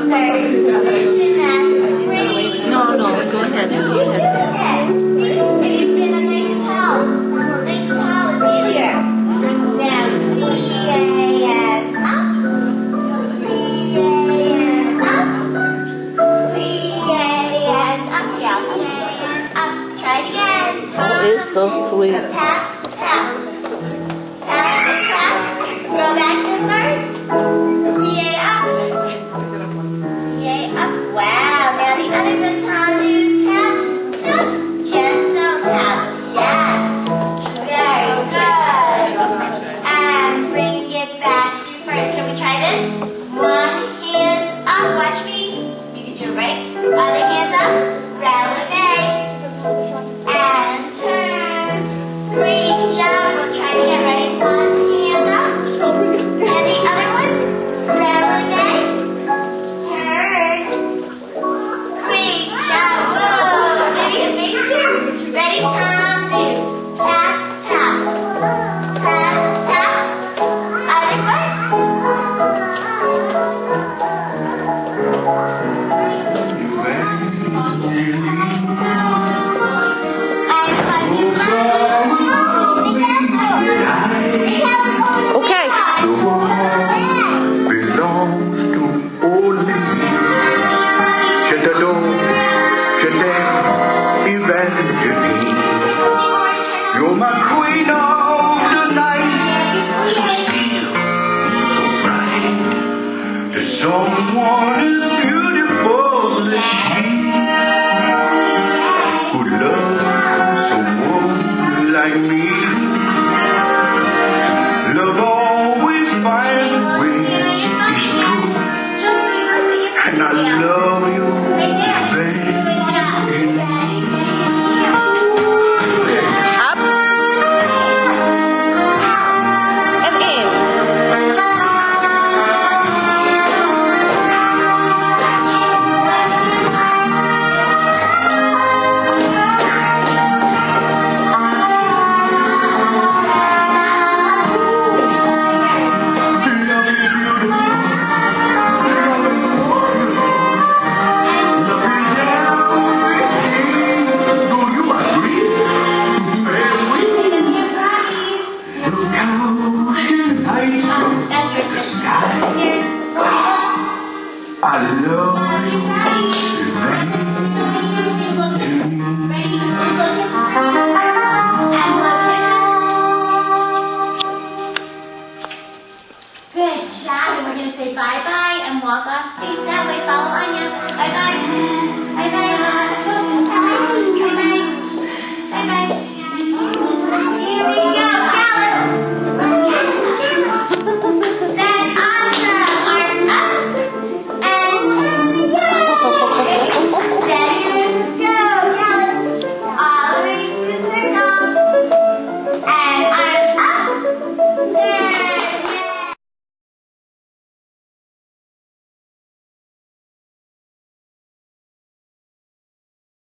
No, go ahead. It's been a nice house. Nice house here. Now, C-A-S up. C-A-S up. C-A-S up. Yeah, C-A-S up. Try it again. Oh, it's so sweet. Tap, tap. Tap, tap. Go back to first. C-A up. C-A up. Wow. Now the other good time is tap, tap. Just so tap. Yeah. Very good. And bring it back to first. Can we try this? One hand up. Watch me. You can do it right. Other hand up. Releve. And turn. Great job. We'll try it again. Ready? One hand up. And the other one. Releve. Turn. Great job. Whoa. Ready? Amazing. Ready? Time to tap, tap. Tap, tap. Other one. Okay. The world belongs to only me. Je t'adore, je t'aime, Evangeline. You're my queen of the night, so still, so bright. There's someone as beautiful as she who loves someone like me. Love always finds a way, it's true, and I love you, Evangeline. Up. And in. I love